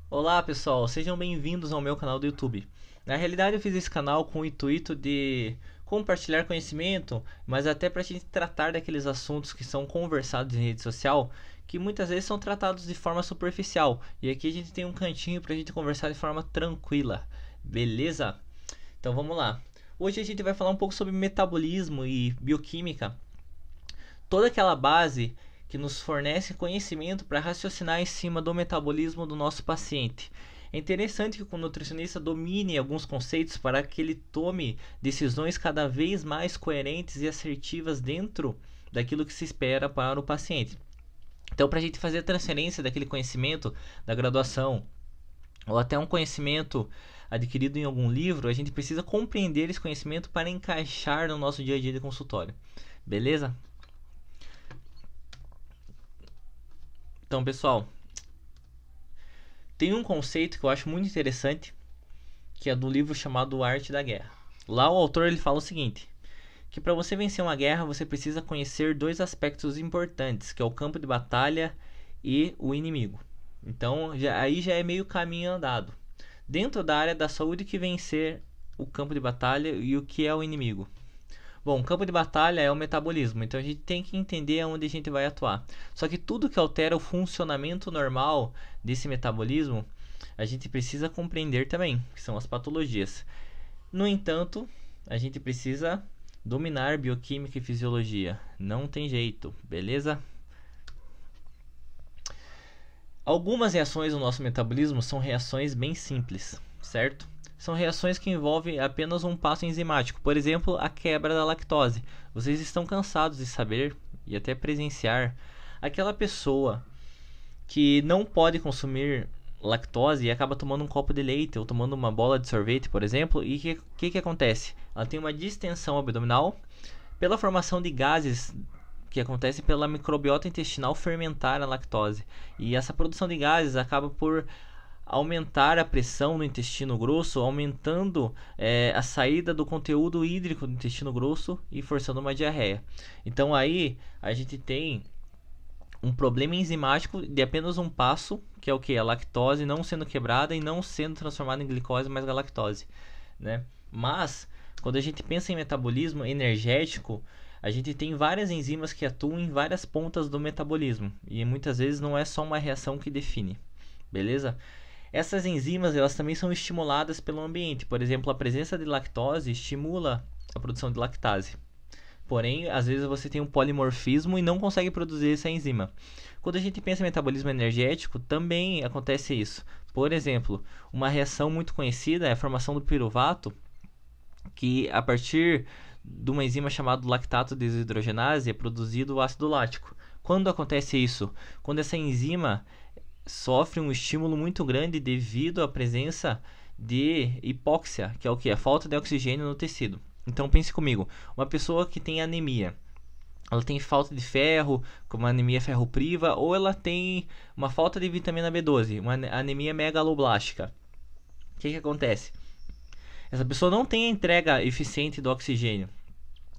Olá pessoal, sejam bem-vindos ao meu canal do YouTube. Na realidade eu fiz esse canal com o intuito de compartilhar conhecimento, mas até para a gente tratar daqueles assuntos que são conversados em rede social, que muitas vezes são tratados de forma superficial. E aqui a gente tem um cantinho para a gente conversar de forma tranquila, beleza? Então vamos lá. Hoje a gente vai falar um pouco sobre metabolismo e bioquímica, toda aquela base que nos fornece conhecimento para raciocinar em cima do metabolismo do nosso paciente. É interessante que o nutricionista domine alguns conceitos para que ele tome decisões cada vez mais coerentes e assertivas dentro daquilo que se espera para o paciente. Então, para a gente fazer a transferência daquele conhecimento da graduação ou até um conhecimento adquirido em algum livro, a gente precisa compreender esse conhecimento para encaixar no nosso dia a dia de consultório. Beleza? Então, pessoal, tem um conceito que eu acho muito interessante, que é do livro chamado Arte da Guerra. Lá o autor ele fala o seguinte, que para você vencer uma guerra, você precisa conhecer dois aspectos importantes, que é o campo de batalha e o inimigo. Então, aí já é meio caminho andado. Dentro da área da saúde, que vencer o campo de batalha e o que é o inimigo. Bom, o campo de batalha é o metabolismo, então a gente tem que entender onde a gente vai atuar. Só que tudo que altera o funcionamento normal desse metabolismo, a gente precisa compreender também, que são as patologias. No entanto, a gente precisa dominar bioquímica e fisiologia. Não tem jeito, beleza? Algumas reações do nosso metabolismo são reações bem simples, certo? São reações que envolvem apenas um passo enzimático, por exemplo, a quebra da lactose. Vocês estão cansados de saber e até presenciar aquela pessoa que não pode consumir lactose e acaba tomando um copo de leite ou tomando uma bola de sorvete, por exemplo, e o que acontece? Ela tem uma distensão abdominal pela formação de gases que acontece pela microbiota intestinal fermentar a lactose. E essa produção de gases acaba por aumentar a pressão no intestino grosso, aumentando a saída do conteúdo hídrico do intestino grosso e forçando uma diarreia. Então aí a gente tem um problema enzimático de apenas um passo, que é o que? A lactose não sendo quebrada e não sendo transformada em glicose mais galactose, né? Mas quando a gente pensa em metabolismo energético, a gente tem várias enzimas que atuam em várias pontas do metabolismo e muitas vezes não é só uma reação que define, beleza? Essas enzimas elas também são estimuladas pelo ambiente, por exemplo, a presença de lactose estimula a produção de lactase. Porém, às vezes você tem um polimorfismo e não consegue produzir essa enzima. Quando a gente pensa em metabolismo energético, também acontece isso. Por exemplo, uma reação muito conhecida é a formação do piruvato, que a partir de uma enzima chamada lactato desidrogenase é produzido o ácido lático. Quando acontece isso? Quando essa enzima sofre um estímulo muito grande devido à presença de hipóxia, que é o que? A falta de oxigênio no tecido. Então pense comigo, uma pessoa que tem anemia, ela tem falta de ferro, como anemia ferropriva, ou ela tem uma falta de vitamina B12, uma anemia megaloblástica. O que acontece? Essa pessoa não tem a entrega eficiente do oxigênio.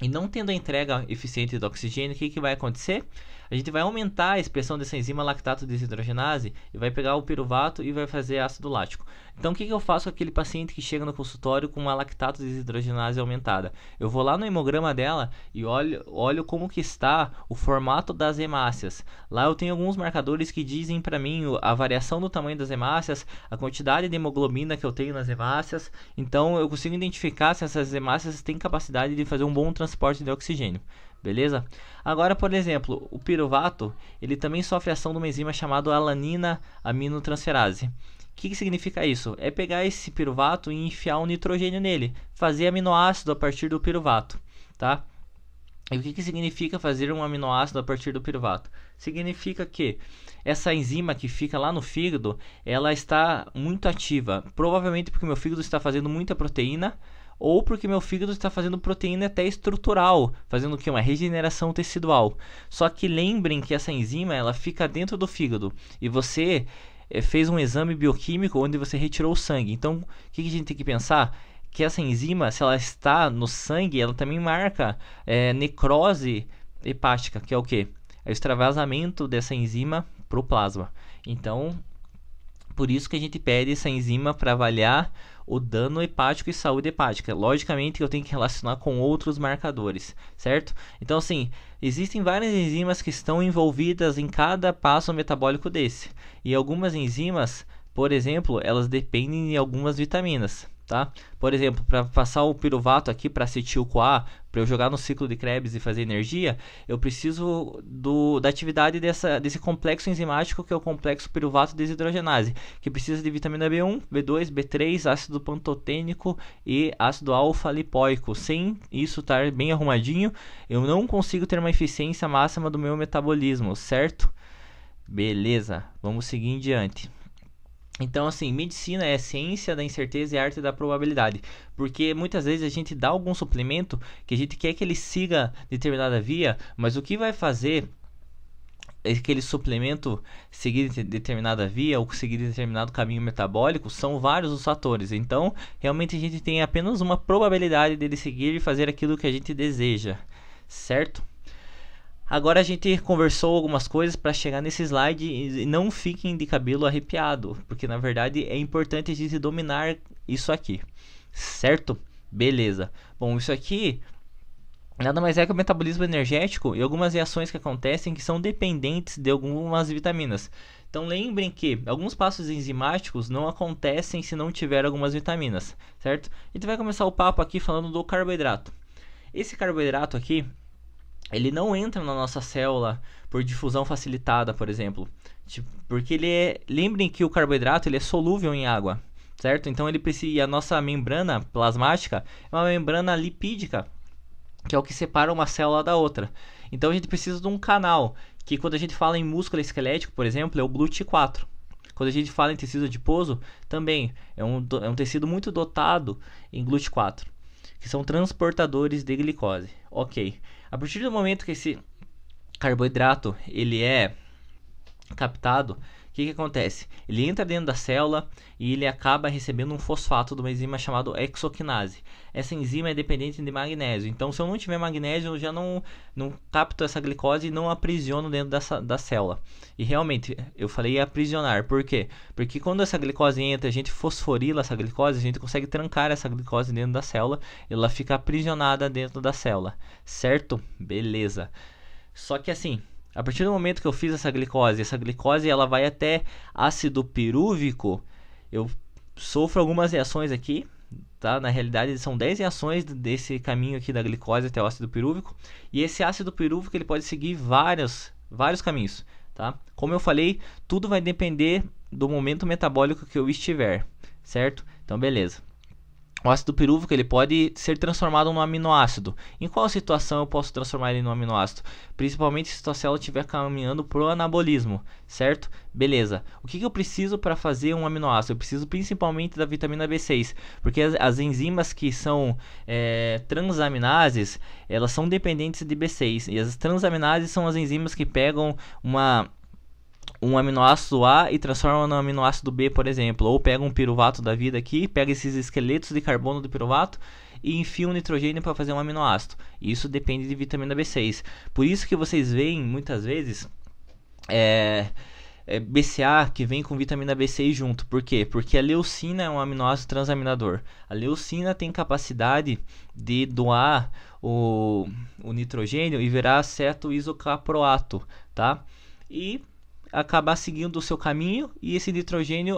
E não tendo a entrega eficiente do oxigênio, o que vai acontecer? A gente vai aumentar a expressão dessa enzima lactato desidrogenase e vai pegar o piruvato e vai fazer ácido lático. Então, o que eu faço com aquele paciente que chega no consultório com uma lactato desidrogenase aumentada? Eu vou lá no hemograma dela e olho como que está o formato das hemácias. Lá eu tenho alguns marcadores que dizem para mim a variação do tamanho das hemácias, a quantidade de hemoglobina que eu tenho nas hemácias. Então, eu consigo identificar se essas hemácias têm capacidade de fazer um bom transporte de oxigênio. Beleza? Agora, por exemplo, o piruvato, ele também sofre ação de uma enzima chamada alanina aminotransferase. O que significa isso? É pegar esse piruvato e enfiar um nitrogênio nele, fazer aminoácido a partir do piruvato, tá? E o que significa fazer um aminoácido a partir do piruvato? Significa que essa enzima que fica lá no fígado, ela está muito ativa, provavelmente porque meu fígado está fazendo muita proteína, ou porque meu fígado está fazendo proteína até estrutural, fazendo o que? Uma regeneração tecidual. Só que lembrem que essa enzima ela fica dentro do fígado e você fez um exame bioquímico onde você retirou o sangue. Então, o que a gente tem que pensar? Que essa enzima, se ela está no sangue, ela também marca necrose hepática, que é o que? É o extravasamento dessa enzima para o plasma. Então, Por isso que a gente pede essa enzima para avaliar o dano hepático e saúde hepática. Logicamente que eu tenho que relacionar com outros marcadores, certo? Então assim, existem várias enzimas que estão envolvidas em cada passo metabólico desse. E algumas enzimas, por exemplo, elas dependem de algumas vitaminas, tá? Por exemplo, para passar o piruvato aqui para acetil-CoA, para eu jogar no ciclo de Krebs e fazer energia, eu preciso da atividade desse complexo enzimático que é o complexo piruvato desidrogenase, que precisa de vitamina B1, B2, B3, ácido pantotênico e ácido alfa-lipoico. Sem isso estar bem arrumadinho, eu não consigo ter uma eficiência máxima do meu metabolismo, certo? Beleza, vamos seguir em diante. Então, assim, medicina é ciência da incerteza e arte da probabilidade. Porque muitas vezes a gente dá algum suplemento que a gente quer que ele siga determinada via, mas o que vai fazer aquele suplemento seguir determinada via ou seguir determinado caminho metabólico são vários os fatores. Então, realmente a gente tem apenas uma probabilidade dele seguir e fazer aquilo que a gente deseja, certo? Agora a gente conversou algumas coisas para chegar nesse slide e não fiquem de cabelo arrepiado, porque na verdade é importante a gente dominar isso aqui, certo? Beleza. Bom, isso aqui nada mais é que o metabolismo energético e algumas reações que acontecem que são dependentes de algumas vitaminas. Então lembrem que alguns passos enzimáticos não acontecem se não tiver algumas vitaminas, certo? A gente vai começar o papo aqui falando do carboidrato. Esse carboidrato aqui, ele não entra na nossa célula por difusão facilitada, por exemplo. Porque ele é... Lembrem que o carboidrato ele é solúvel em água, certo? Então ele precisa... a nossa membrana plasmática é uma membrana lipídica, que é o que separa uma célula da outra. Então a gente precisa de um canal, que quando a gente fala em músculo esquelético, por exemplo, é o GLUT4. Quando a gente fala em tecido adiposo, também é um tecido muito dotado em GLUT4, que são transportadores de glicose. Ok. A partir do momento que esse carboidrato ele é captado, o que acontece? Ele entra dentro da célula e ele acaba recebendo um fosfato de uma enzima chamada hexoquinase. Essa enzima é dependente de magnésio. Então, se eu não tiver magnésio, eu já não capto essa glicose e não aprisiono dentro da célula. E realmente, eu falei aprisionar. Por quê? Porque quando essa glicose entra, a gente fosforila essa glicose, a gente consegue trancar essa glicose dentro da célula e ela fica aprisionada dentro da célula. Certo? Beleza. Só que assim... A partir do momento que eu fiz essa glicose ela vai até ácido pirúvico, eu sofro algumas reações aqui, tá? Na realidade são 10 reações desse caminho aqui da glicose até o ácido pirúvico, e esse ácido pirúvico ele pode seguir vários caminhos, tá? Como eu falei, tudo vai depender do momento metabólico que eu estiver, certo? Então beleza. O ácido pirúvico ele pode ser transformado num aminoácido. Em qual situação eu posso transformar ele num aminoácido? Principalmente se a célula estiver caminhando para o anabolismo, certo? Beleza. O que eu preciso para fazer um aminoácido? Eu preciso principalmente da vitamina B6, porque as enzimas que são transaminases, elas são dependentes de B6. E as transaminases são as enzimas que pegam um aminoácido A e transforma no aminoácido B, por exemplo. Ou pega um piruvato da vida aqui, pega esses esqueletos de carbono do piruvato e enfia um nitrogênio para fazer um aminoácido. Isso depende de vitamina B6. Por isso que vocês veem muitas vezes BCA que vem com vitamina B6 junto. Por quê? Porque a leucina é um aminoácido transaminador. A leucina tem capacidade de doar o nitrogênio e virar acetoisocaproato, tá? E acabar seguindo o seu caminho e esse nitrogênio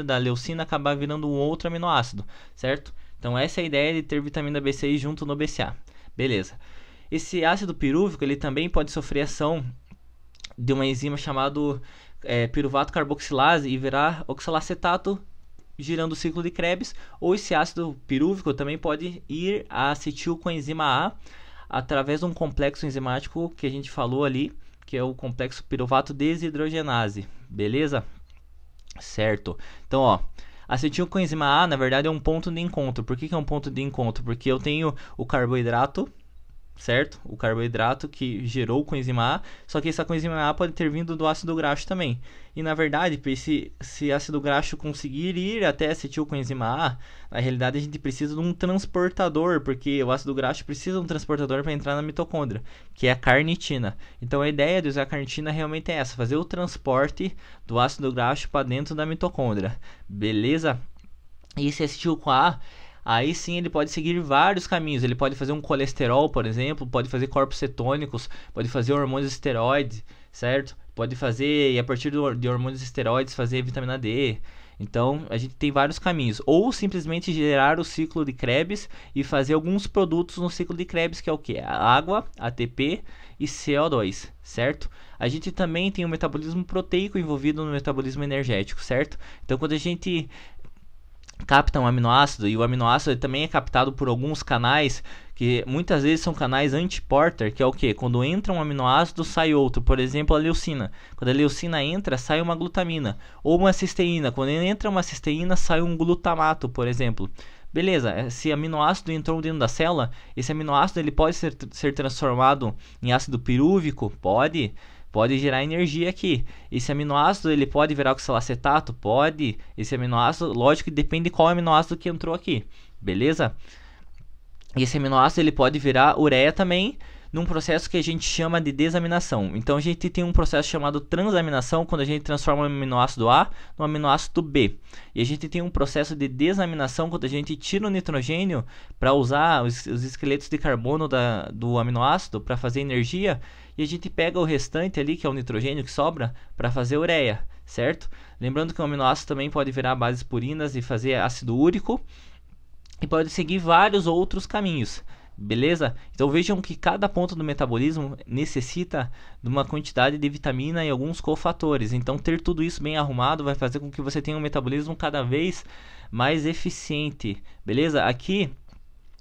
da leucina acabar virando um outro aminoácido, certo? Então essa é a ideia de ter vitamina B6 junto no BCA. Beleza. Esse ácido pirúvico ele também pode sofrer ação de uma enzima chamada piruvato carboxilase e virar oxalacetato, girando o ciclo de Krebs, ou esse ácido pirúvico também pode ir a acetilcoenzima A através de um complexo enzimático que a gente falou ali, que é o complexo piruvato desidrogenase, beleza? Certo. Então, ó, acetilcoenzima A, na verdade, é um ponto de encontro. Por que é um ponto de encontro? Porque eu tenho o carboidrato certo? O carboidrato que gerou o coenzima A, só que essa coenzima A pode ter vindo do ácido graxo também. E na verdade, se ácido graxo conseguir ir até acetilcoenzima A, na realidade a gente precisa de um transportador, porque o ácido graxo precisa de um transportador para entrar na mitocôndria, que é a carnitina. Então a ideia de usar a carnitina realmente é essa, fazer o transporte do ácido graxo para dentro da mitocôndria. Beleza? E esse acetil-CoA, aí sim ele pode seguir vários caminhos. Ele pode fazer um colesterol, por exemplo, pode fazer corpos cetônicos, pode fazer hormônios esteroides, certo? Pode fazer, e a partir de hormônios esteroides, fazer vitamina D. Então, a gente tem vários caminhos. Ou simplesmente gerar o ciclo de Krebs e fazer alguns produtos no ciclo de Krebs, que é o que? A água, ATP e CO2, certo? A gente também tem o metabolismo proteico envolvido no metabolismo energético, certo? Então, quando a gente capta um aminoácido, e o aminoácido também é captado por alguns canais, que muitas vezes são canais anti-Porter, que é o que? Quando entra um aminoácido, sai outro. Por exemplo, a leucina. Quando a leucina entra, sai uma glutamina. Ou uma cisteína. Quando entra uma cisteína, sai um glutamato, por exemplo. Beleza, esse aminoácido entrou dentro da célula, esse aminoácido ele pode ser transformado em ácido pirúvico? Pode gerar energia aqui. Esse aminoácido ele pode virar oxalacetato? Pode. Esse aminoácido, lógico que depende de qual aminoácido que entrou aqui. Beleza? E esse aminoácido ele pode virar ureia também, num processo que a gente chama de desaminação. Então a gente tem um processo chamado transaminação, quando a gente transforma o aminoácido A no aminoácido B. E a gente tem um processo de desaminação, quando a gente tira o nitrogênio para usar os esqueletos de carbono do aminoácido para fazer energia. E a gente pega o restante ali, que é o nitrogênio que sobra, para fazer ureia, certo? Lembrando que o aminoácido também pode virar bases purinas e fazer ácido úrico. E pode seguir vários outros caminhos, beleza? Então vejam que cada ponto do metabolismo necessita de uma quantidade de vitamina e alguns cofatores. Então ter tudo isso bem arrumado vai fazer com que você tenha um metabolismo cada vez mais eficiente, beleza? Aqui,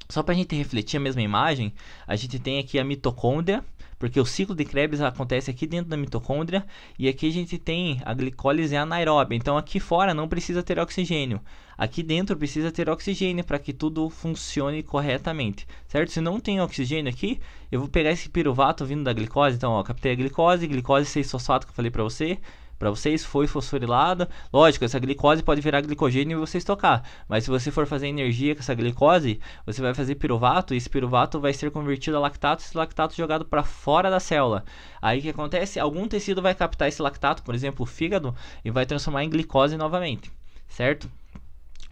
só para a gente refletir a mesma imagem, a gente tem aqui a mitocôndria, porque o ciclo de Krebs acontece aqui dentro da mitocôndria, e aqui a gente tem a glicólise anaeróbia. Então aqui fora não precisa ter oxigênio, aqui dentro precisa ter oxigênio para que tudo funcione corretamente, certo? Se não tem oxigênio aqui, eu vou pegar esse piruvato vindo da glicose. Então, ó, captei a glicose 6-fosfato que eu falei para vocês, foi fosforilada. Lógico, essa glicose pode virar glicogênio e você estocar, mas se você for fazer energia com essa glicose, você vai fazer piruvato, e esse piruvato vai ser convertido a lactato, esse lactato jogado para fora da célula. Aí o que acontece? Algum tecido vai captar esse lactato, por exemplo o fígado, e vai transformar em glicose novamente, certo?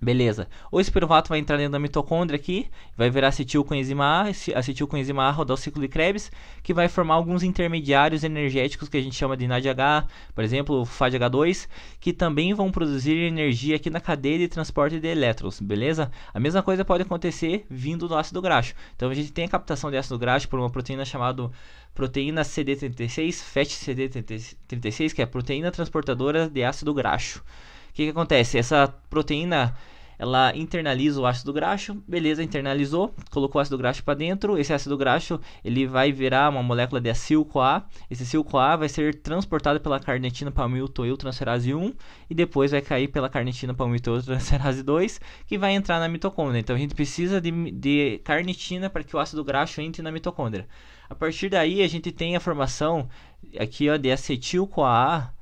Beleza, o espiruvato vai entrar dentro da mitocôndria aqui, vai virar acetilcoenzima A, acetilcoenzima A rodar o ciclo de Krebs, que vai formar alguns intermediários energéticos que a gente chama de NADH, por exemplo, o FADH2, que também vão produzir energia aqui na cadeia de transporte de elétrons, beleza? A mesma coisa pode acontecer vindo do ácido graxo. Então a gente tem a captação de ácido graxo por uma proteína chamada proteína CD36, FAT CD36, que é a proteína transportadora de ácido graxo. O que acontece? Essa proteína ela internaliza o ácido graxo, beleza, internalizou, colocou o ácido graxo para dentro. Esse ácido graxo ele vai virar uma molécula de acil-CoA. Esse acil-CoA vai ser transportado pela carnitina palmitoiltransferase 1 e depois vai cair pela carnitina palmitoiltransferase 2, que vai entrar na mitocôndria. Então a gente precisa de carnitina para que o ácido graxo entre na mitocôndria. A partir daí a gente tem a formação aqui, ó, de acetil-CoA,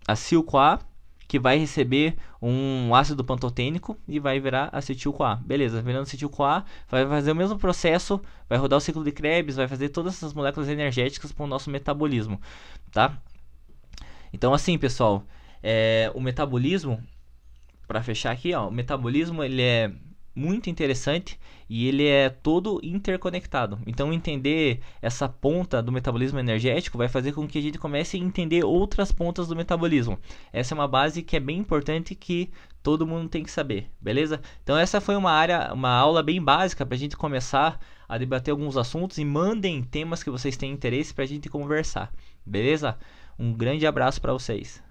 acil-CoA, que vai receber um ácido pantotênico e vai virar acetil-CoA. Beleza, virando acetil-CoA, vai fazer o mesmo processo, vai rodar o ciclo de Krebs, vai fazer todas essas moléculas energéticas para o nosso metabolismo, tá? Então assim, pessoal, o metabolismo, para fechar aqui, ó, o metabolismo ele é muito interessante e ele é todo interconectado. Então entender essa ponta do metabolismo energético vai fazer com que a gente comece a entender outras pontas do metabolismo. Essa é uma base que é bem importante, que todo mundo tem que saber, beleza? Então essa foi uma aula bem básica para a gente começar a debater alguns assuntos, e mandem temas que vocês têm interesse para a gente conversar, beleza? Um grande abraço para vocês.